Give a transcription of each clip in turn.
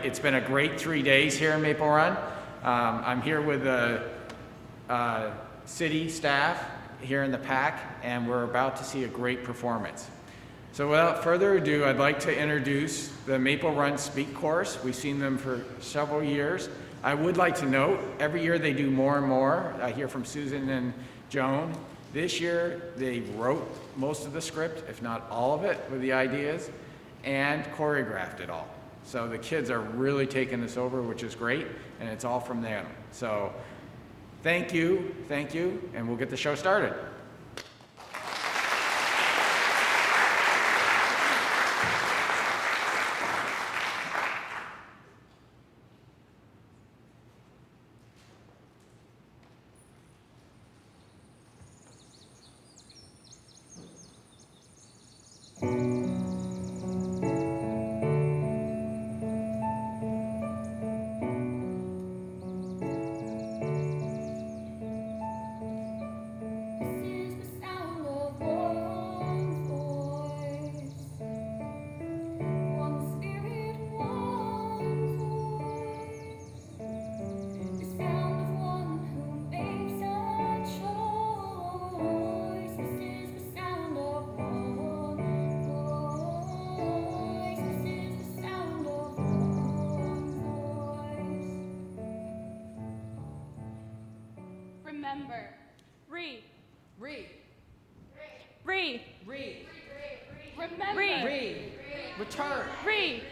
It's been a great 3 days here in Maple Run. I'm here with the city staff here in the PAC, and we're about to see a great performance. So without further ado, I'd like to introduce the Maple Run Speak course. We've seen them for several years. I would like to note, every year they do more and more. I hear from Susan and Joan. This year, they wrote most of the script, if not all of it, with the ideas, and choreographed it all. So the kids are really taking this over, which is great, and it's all from them. So thank you, and we'll get the show started. Remember. Remember. Return. Return.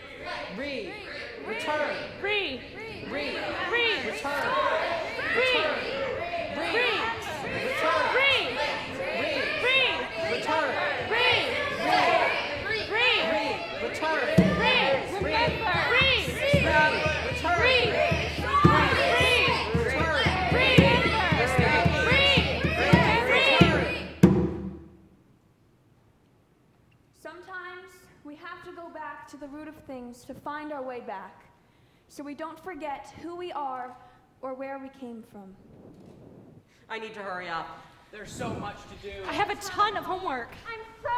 Sometimes we have to go back to the root of things to find our way back, so we don't forget who we are or where we came from. I need to hurry up. There's so much to do. I have a ton of homework. I'm so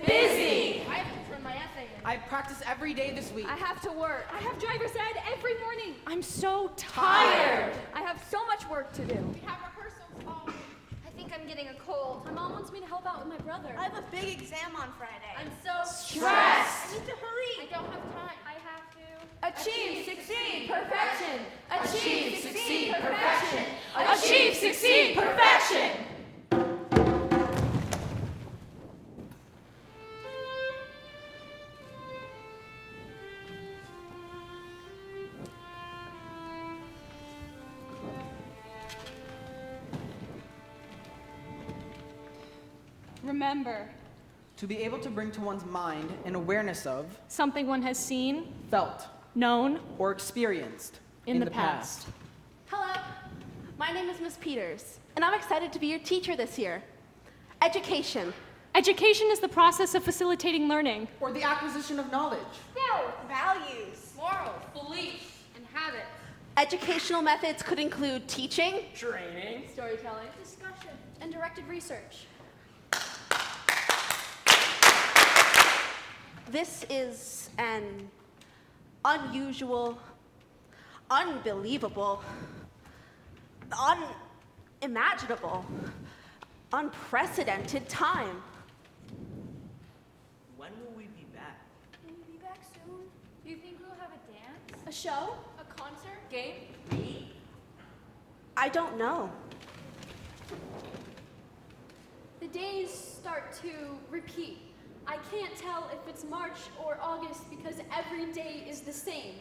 busy. I have to turn my essay in. I practice every day this week. I have to work. I have driver's ed every morning. I'm so tired. I have so much work to do. We have rehearsals all week. I think I'm getting a cold. My mom wants me to help out with my brother. I have a big exam on Friday. I'm so stressed. I need to hurry. I don't have time. I have to. Achieve, succeed, perfection. Achieve, succeed, perfection. Achieve, succeed, perfection. Remember. To be able to bring to one's mind an awareness of Something one has seen, felt, known, or experienced in the past. Hello, my name is Miss Peters, and I'm excited to be your teacher this year. Education. Education is the process of facilitating learning. or the acquisition of knowledge. Skills. Values. Morals, beliefs, and habits. Educational methods could include teaching, Training. Storytelling, discussion, and directed research. This is an unusual, unbelievable, unimaginable, unprecedented time. When will we be back? Will we be back soon? Do you think we'll have a dance? A show? A concert? Game? I don't know. The days start to repeat. I can't tell if it's March or August because every day is the same.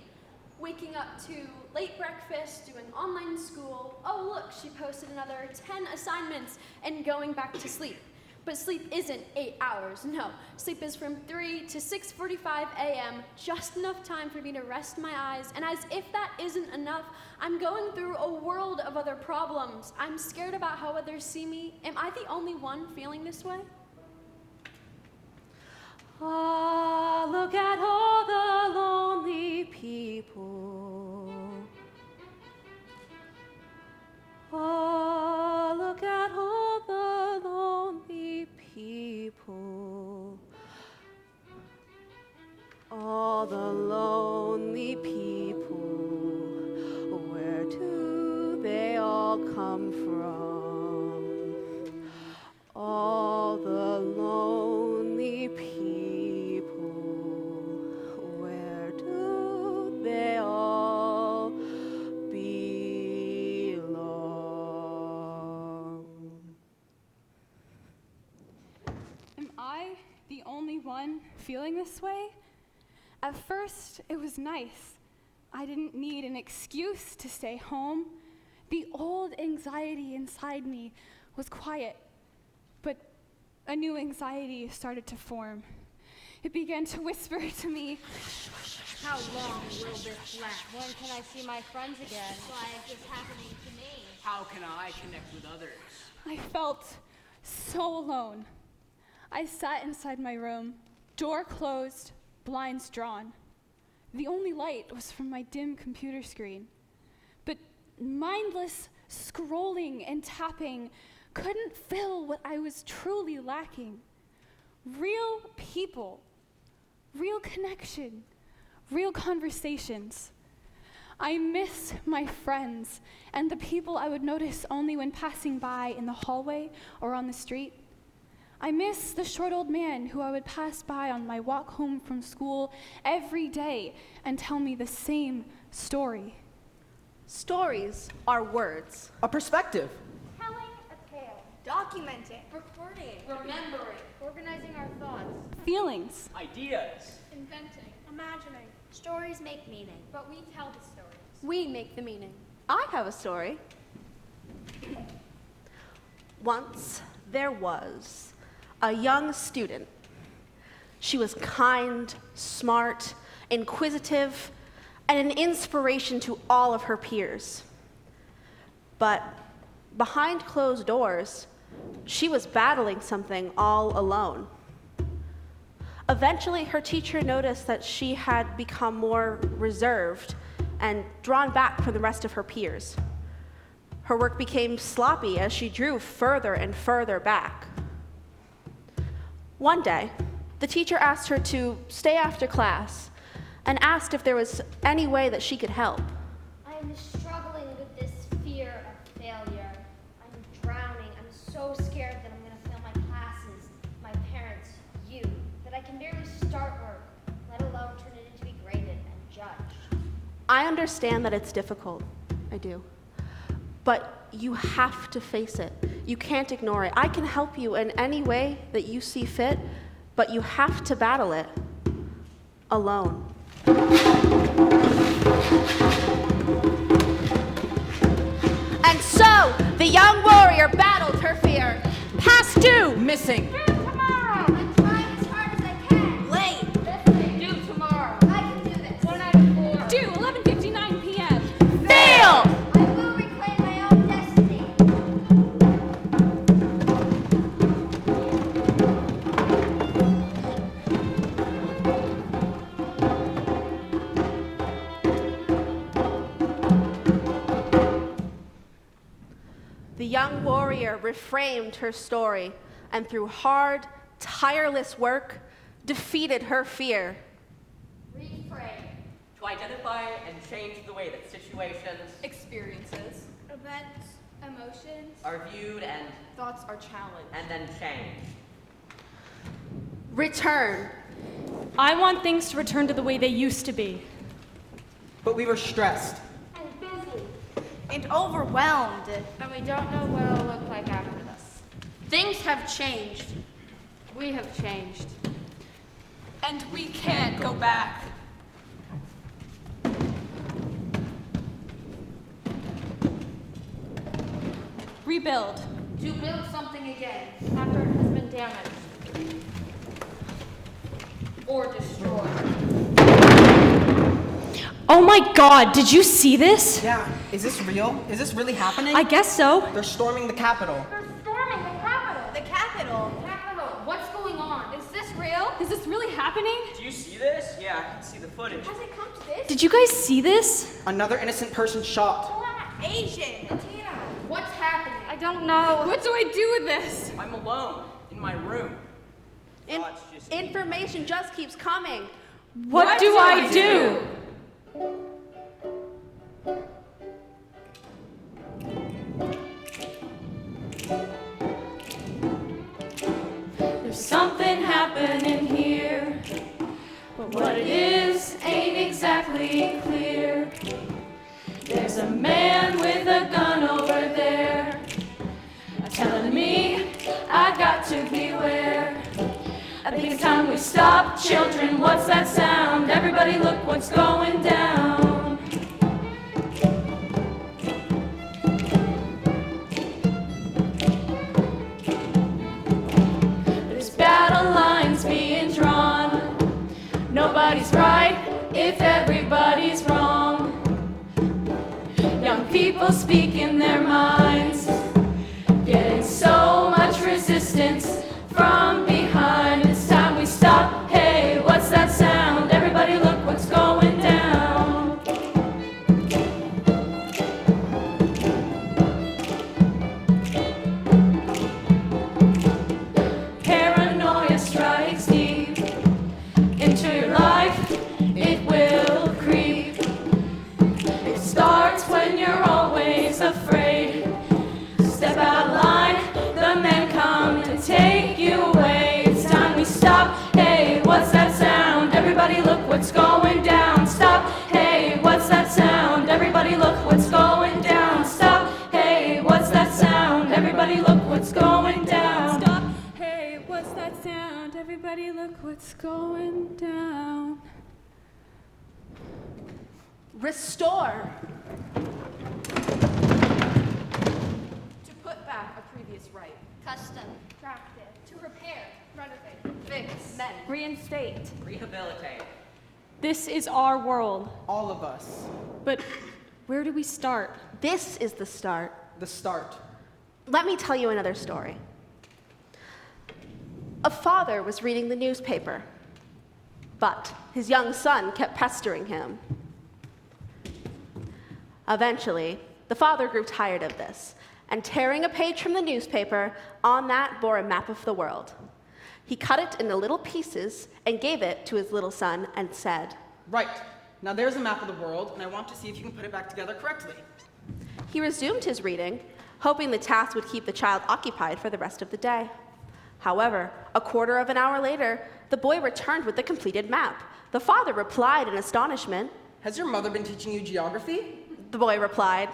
Waking up to late breakfast, doing online school. Oh look, she posted another 10 assignments, and going back to sleep. But sleep isn't 8 hours, no. Sleep is from 3 to 6:45 a.m., just enough time for me to rest my eyes, and as if that isn't enough, I'm going through a world of other problems. I'm scared about how others see me. Am I the only one feeling this way? Ah, look at all the lonely people. Ah, look at all the lonely people. All the lonely people. come from? All the lonely people, where do they all belong? Am I the only one feeling this way? At first, it was nice. I didn't need an excuse to stay home. The old anxiety inside me was quiet, but a new anxiety started to form. It began to whisper to me, How long will this last? When can I see my friends again? Why is this happening to me? How can I connect with others? I felt so alone. I sat inside my room, door closed, blinds drawn. The only light was from my dim computer screen. But mindless scrolling and tapping couldn't fill what I was truly lacking. Real people, real connection, real conversations. I miss my friends and the people I would notice only when passing by in the hallway or on the street. I miss the short old man who I would pass by on my walk home from school every day and tell me the same story. Stories are words. A perspective. Telling a tale. Documenting. Recording. Remembering. Organizing our thoughts. Feelings. Ideas. Inventing. Imagining. Stories make meaning. But we tell the stories. We make the meaning. I have a story. Once there was a young student. She was kind, smart, inquisitive, and an inspiration to all of her peers. But behind closed doors, she was battling something all alone. Eventually, her teacher noticed that she had become more reserved and drawn back from the rest of her peers. Her work became sloppy as she drew further and further back. One day, the teacher asked her to stay after class and asked if there was any way that she could help. I am struggling with this fear of failure. I'm drowning. I'm so scared that I'm going to fail my classes, my parents, you, that I can barely start work, let alone turn it into be graded and judged. I understand that it's difficult. I do. But you have to face it. You can't ignore it. I can help you in any way that you see fit, but you have to battle it alone. And so, the young warrior battled her fear. Past due! Missing. Tomorrow! I'm trying as hard as I can. Late! Listening. Due tomorrow. I can do this. 1 out of 4. Due 11:59 p.m. Fail! I will reclaim my own destiny. The young warrior reframed her story and through hard, tireless work, defeated her fear. Reframe. To identify and change the way that situations Experiences. Events. Emotions. are viewed and Thoughts are challenged. then changed. Return. I want things to return to the way they used to be. But we were stressed. And busy. And overwhelmed. And we don't know what it'll look like after this. Things have changed. We have changed. And we can't go back. Rebuild. To build something again. After it has been damaged. Or destroyed. Oh my god, did you see this? Yeah, is this real? Is this really happening? I guess so. They're storming the Capitol. They're storming the Capitol. The capital. Capitol. What's going on? Is this real? Is this really happening? Do you see this? Yeah, I can see the footage. Has it come to this? Did you guys see this? Another innocent person shot. Asian. Latina. What's happening? I don't know. What do I do with this? I'm alone in my room. Thoughts just Information just keeps coming. What do I do? be clear. There's a man with a gun over there, telling me I got to beware. I think it's time we stop, children. What's that sound? Everybody look what's going down. There's battle lines being drawn. Nobody's right if everybody's wrong. Young people speaking their minds, getting so much resistance from behind. It's time we stop. Hey, what's that sound? Everybody look what's going down. Paranoia strikes deep into your life. It will creep. It starts when you're always afraid. Step out of line, the men come to take you away. It's time we stop. Hey, what's that sound? Everybody look what's going down. Stop. Hey, what's that sound? Everybody look what's going down. Stop. Hey, what's that sound? Everybody look what's going down. Stop. Hey, what's that sound? Everybody look what's going down. Restore. To put back a previous right. Custom. Practice. To repair. Renovate. Fix. Men. Reinstate. Rehabilitate. This is our world. All of us. But where do we start? This is the start. The start. Let me tell you another story. A father was reading the newspaper, but his young son kept pestering him. Eventually, the father grew tired of this, and tearing a page from the newspaper, on that bore a map of the world. He cut it into little pieces and gave it to his little son and said, Right. Now there's a map of the world, and I want to see if you can put it back together correctly. He resumed his reading, hoping the task would keep the child occupied for the rest of the day. However, a quarter of an hour later, the boy returned with the completed map. The father replied in astonishment. Has your mother been teaching you geography? The boy replied,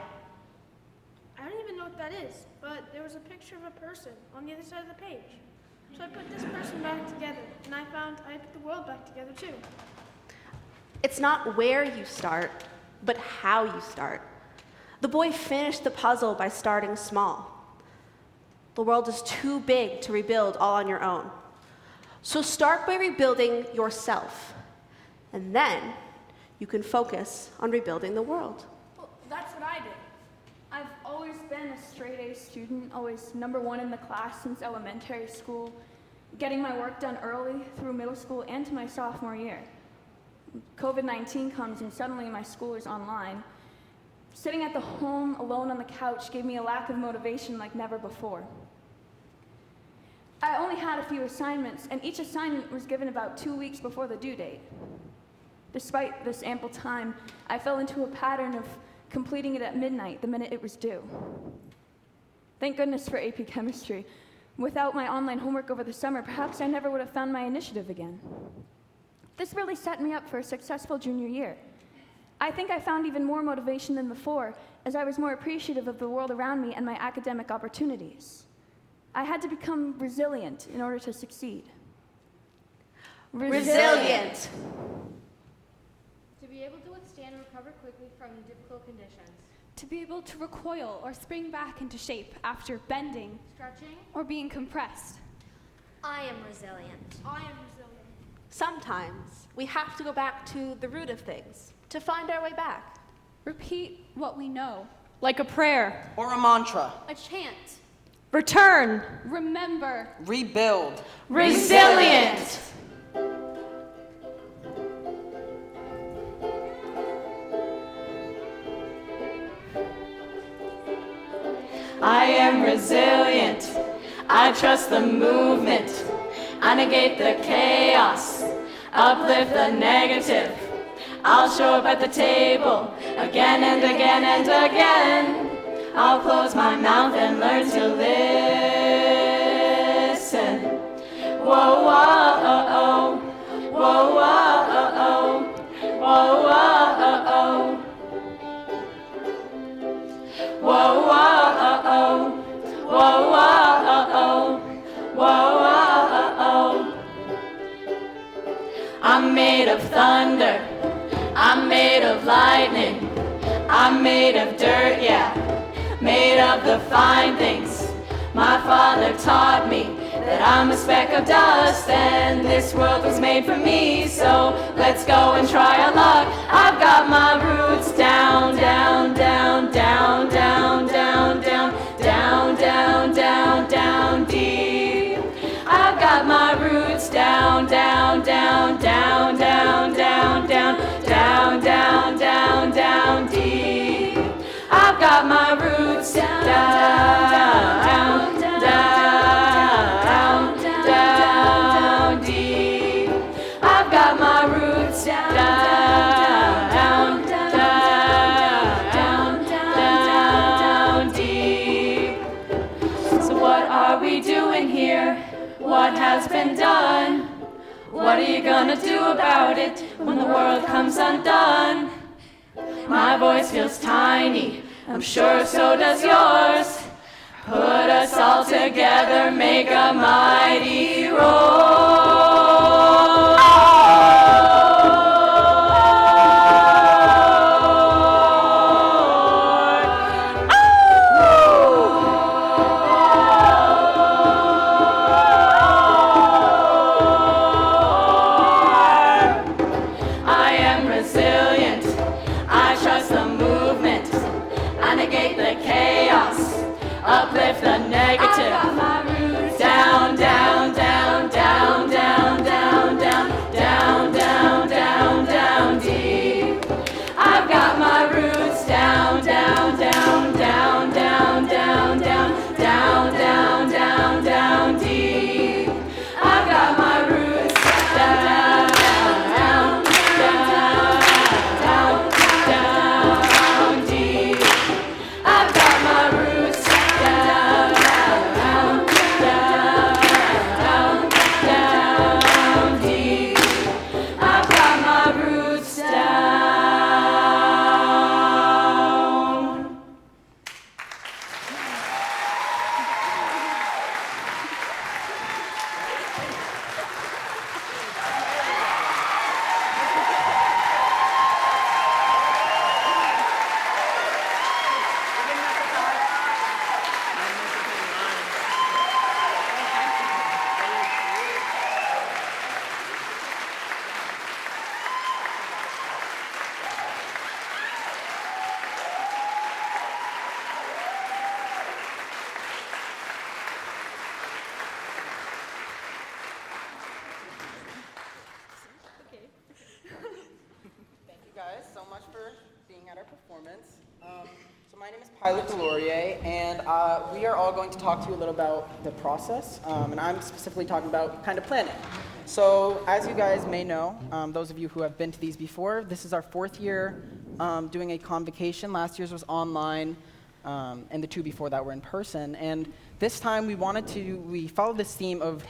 I don't even know what that is, but there was a picture of a person on the other side of the page. So I put this person back together, and I found I put the world back together too. It's not where you start, but how you start. The boy finished the puzzle by starting small. The world is too big to rebuild all on your own. So start by rebuilding yourself, and then you can focus on rebuilding the world. Well, that's what I did. I've always been a straight A student, always #1 in the class since elementary school, getting my work done early through middle school and to my sophomore year. COVID-19 comes and suddenly my school is online. Sitting at the home alone on the couch gave me a lack of motivation like never before. I only had a few assignments, and each assignment was given about 2 weeks before the due date. Despite this ample time, I fell into a pattern of completing it at midnight the minute it was due. Thank goodness for AP Chemistry. Without my online homework over the summer, perhaps I never would have found my initiative again. This really set me up for a successful junior year. I think I found even more motivation than before, as I was more appreciative of the world around me and my academic opportunities. I had to become resilient in order to succeed. Resilient. To be able to withstand and recover quickly from difficult conditions. To be able to recoil or spring back into shape after bending Stretching. or being compressed. I am resilient. I am resilient. Sometimes we have to go back to the root of things to find our way back. Repeat what we know. Like a prayer. Or a mantra? A chant. Return. Remember. Rebuild. Resilient. I am resilient. I trust the movement. I negate the chaos. Uplift the negative. I'll show up at the table again and again and again. I'll close my mouth and learn to listen. Whoa, whoa, oh, oh. Whoa, whoa, oh, oh. Whoa, whoa, oh, oh. Whoa, whoa, oh, oh. Whoa, whoa, oh, oh. Whoa, whoa, oh, oh. I'm made of thunder. I'm made of lightning. I'm made of dirt, yeah. Made of the fine things. My father taught me that I'm a speck of dust and this world was made for me, so let's go and try our luck. I've got my roots down, down, down, down, down, down, down, down, down, down, down, deep. I've got my roots down, down, down, down, down, down, down, down, down, down, down, deep. I've got my roots down, down, down, down, down, deep. I've got my roots down, down, down, down, deep. So what are we doing here? What has been done? What are you gonna do about it when the world comes undone? My voice feels tiny, I'm sure so does yours. Put us all together, make a mighty roar. I am resilient, I trust the movement, I negate the chaos, uplift the negative. I've got my roots down, down, down, down, down, down, down, down, down, down, down, deep. I've got my roots down, down, down, down, down, down, down, down, down, down, down, deep. I've got my roots down, down, down, down, down, deep. I've got my roots down, down, down, down, deep. I've got my roots down. Thank you guys so much for being at our performance. So my name is Pilot Delorier, and we are all going to talk to you a little about the process, and I'm specifically talking about kind of planning. So as you guys may know, those of you who have been to these before, this is our 4th year doing a convocation. Last year's was online, and the 2 before that were in person. And this time we followed this theme of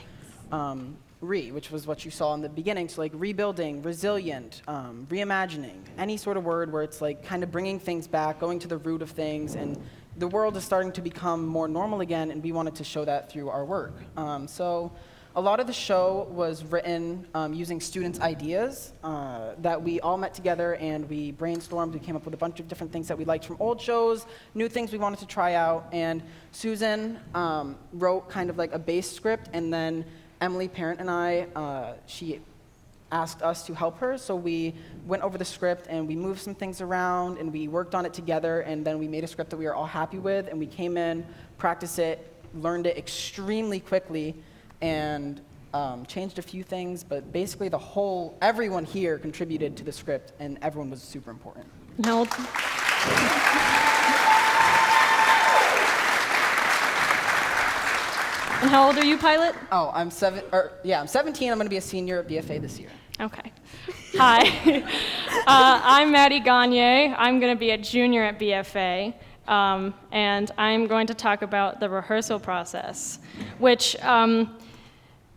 which was what you saw in the beginning, so like rebuilding, resilient, reimagining, any sort of word where it's like kind of bringing things back, going to the root of things, and the world is starting to become more normal again, and we wanted to show that through our work. So a lot of the show was written using students' ideas that we all met together and we brainstormed. We came up with a bunch of different things that we liked from old shows, new things we wanted to try out, and Susan wrote kind of like a base script, and then Emily, parent, and I, she asked us to help her, so we went over the script and we moved some things around and we worked on it together, and then we made a script that we were all happy with, and we came in, practiced it, learned it extremely quickly, and changed a few things, but basically everyone here contributed to the script, and everyone was super important. No. And how old are you, Pilot? Oh, I'm 17. I'm going to be a senior at BFA this year. Okay. Hi. I'm Maddie Gagne. I'm going to be a junior at BFA, and I'm going to talk about the rehearsal process, which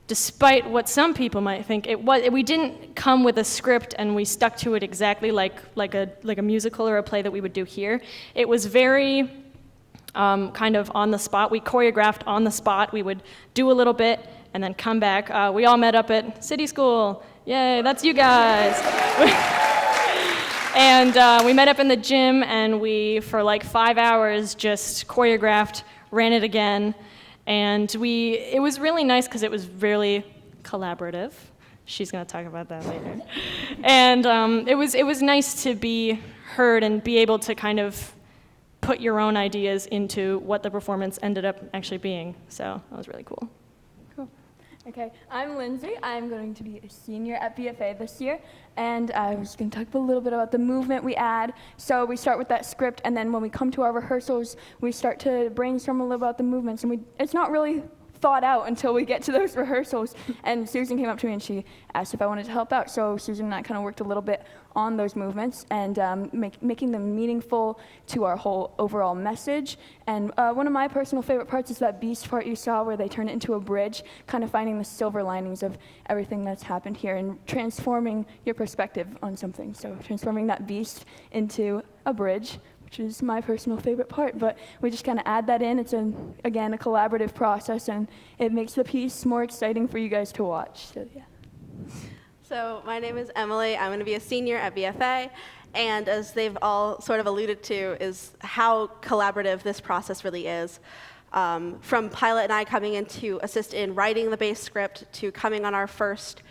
despite what some people might think, we didn't come with a script and we stuck to it exactly like a musical or a play that we would do here. It was very kind of on the spot. We choreographed on the spot. We would do a little bit and then come back. We all met up at City School. Yay, that's you guys. And we met up in the gym, and we, for like 5 hours, just choreographed, ran it again. And it was really nice because it was really collaborative. She's going to talk about that later. And it was nice to be heard and be able to kind of put your own ideas into what the performance ended up actually being. So that was really cool. Okay, I'm Lindsay. I'm going to be a senior at BFA this year, and I was going to talk a little bit about the movement we add. So we start with that script, and then when we come to our rehearsals, we start to brainstorm a little about the movements, and it's not really thought out until we get to those rehearsals. And Susan came up to me and she asked if I wanted to help out. So Susan and I kind of worked a little bit on those movements and making them meaningful to our whole overall message. And one of my personal favorite parts is that beast part you saw where they turn it into a bridge, kind of finding the silver linings of everything that's happened here and transforming your perspective on something. So transforming that beast into a bridge, which is my personal favorite part, but we just kind of add that in. It's, again, a collaborative process, and it makes the piece more exciting for you guys to watch. So, yeah. So my name is Emily. I'm going to be a senior at BFA, and as they've all sort of alluded to, is how collaborative this process really is. From Pilot and I coming in to assist in writing the base script to coming on our first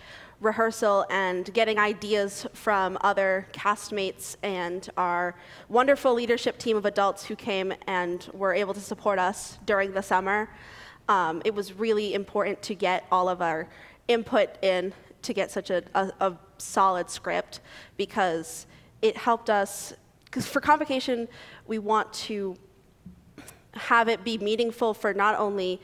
rehearsal and getting ideas from other castmates and our wonderful leadership team of adults who came and were able to support us during the summer. It was really important to get all of our input in to get such a solid script, because it helped us, because for Convocation, we want to have it be meaningful for not only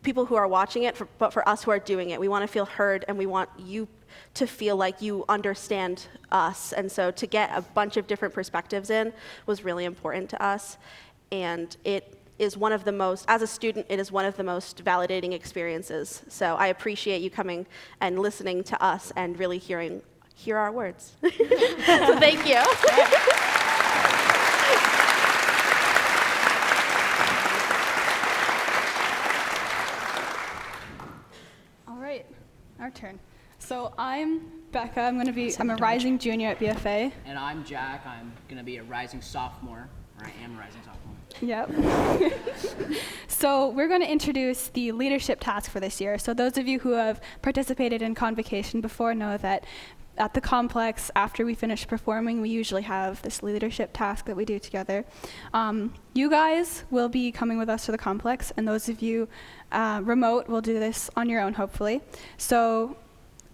people who are watching it, but for us who are doing it. We want to feel heard, and we want you to feel like you understand us. And so to get a bunch of different perspectives in was really important to us. And it is one of the most, as a student, it is one of the most validating experiences. So I appreciate you coming and listening to us and really hear our words. So thank you. Our turn. So I'm Becca. I'm a rising junior at BFA. And I'm Jack. I'm going to be a rising sophomore, or I am a rising sophomore. Yep. So we're going to introduce the leadership task for this year. So those of you who have participated in Convocation before know that at the complex, after we finish performing, we usually have this leadership task that we do together. You guys will be coming with us to the complex, and those of you remote will do this on your own, hopefully. So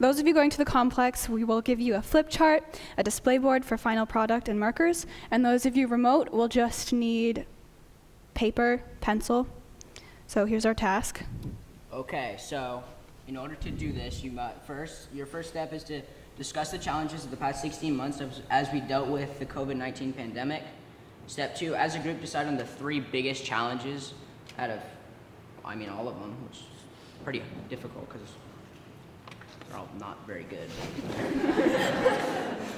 those of you going to the complex, we will give you a flip chart, a display board for final product and markers, and those of you remote will just need paper, pencil. So here's our task. Okay, so in order to do this, your first step is to discuss the challenges of the past 16 months as we dealt with the COVID-19 pandemic. Step 2, as a group, decide on the 3 biggest challenges out of, all of them, which is pretty difficult because they're all not very good.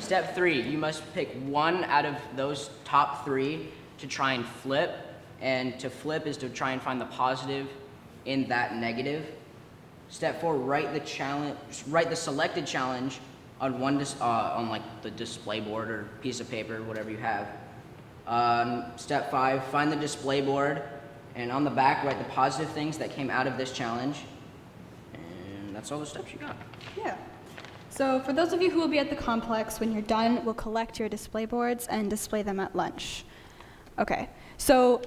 Step 3, you must pick one out of those top 3 to try and flip. And to flip is to try and find the positive in that negative. Step 4, write the selected challenge on on the display board or piece of paper, whatever you have. Step 5, find the display board, and on the back write the positive things that came out of this challenge. And that's all the steps you got. Yeah. So for those of you who will be at the complex, when you're done, we'll collect your display boards and display them at lunch. Okay. So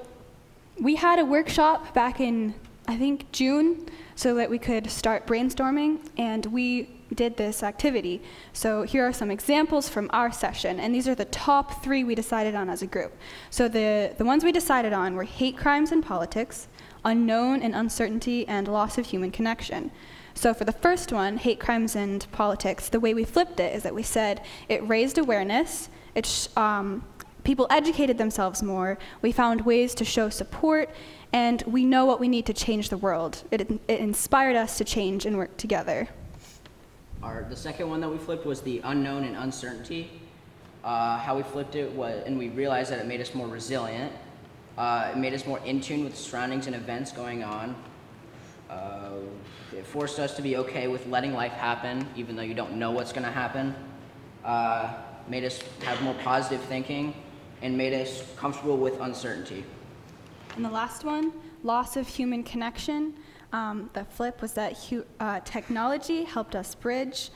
we had a workshop back in, I think, June, so that we could start brainstorming, and we did this activity. So here are some examples from our session, and these are the top 3 we decided on as a group. So the ones we decided on were hate crimes and politics, unknown and uncertainty, and loss of human connection. So for the first one, hate crimes and politics, the way we flipped it is that we said it raised awareness, People educated themselves more, we found ways to show support, and we know what we need to change the world. It inspired us to change and work together. The second one that we flipped was the unknown and uncertainty. How we flipped it was, and we realized that it made us more resilient. It made us more in tune with surroundings and events going on. It forced us to be okay with letting life happen, even though you don't know what's going to happen. Made us have more positive thinking, and made us comfortable with uncertainty. And the last one, loss of human connection. The flip was that technology helped us bridge.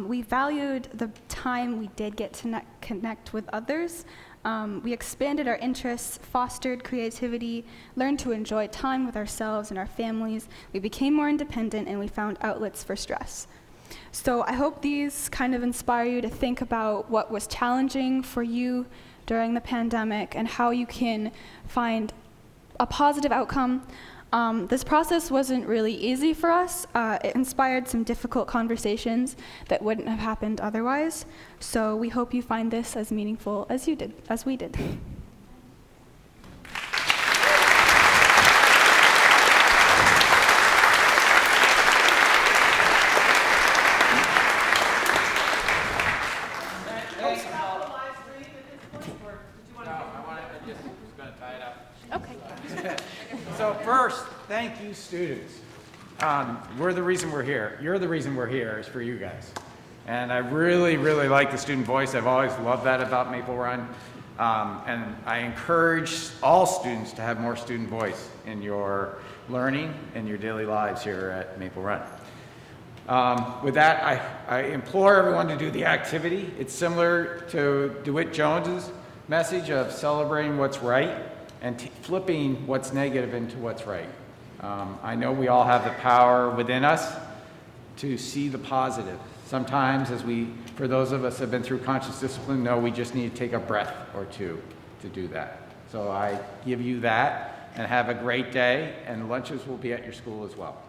We valued the time we did get to connect with others. We expanded our interests, fostered creativity, learned to enjoy time with ourselves and our families. We became more independent, and we found outlets for stress. So I hope these kind of inspire you to think about what was challenging for you during the pandemic and how you can find a positive outcome. This process wasn't really easy for us. It inspired some difficult conversations that wouldn't have happened otherwise. So we hope you find this as meaningful as we did. So first, thank you, students. We're the reason we're here. You're the reason we're here is for you guys. And I really, really like the student voice. I've always loved that about Maple Run. And I encourage all students to have more student voice in your learning and your daily lives here at Maple Run. With that, I implore everyone to do the activity. It's similar to DeWitt Jones's message of celebrating what's right and flipping what's negative into what's right. I know we all have the power within us to see the positive. Sometimes, for those of us who have been through conscious discipline, know we just need to take a breath or two to do that. So I give you that, and have a great day, and lunches will be at your school as well.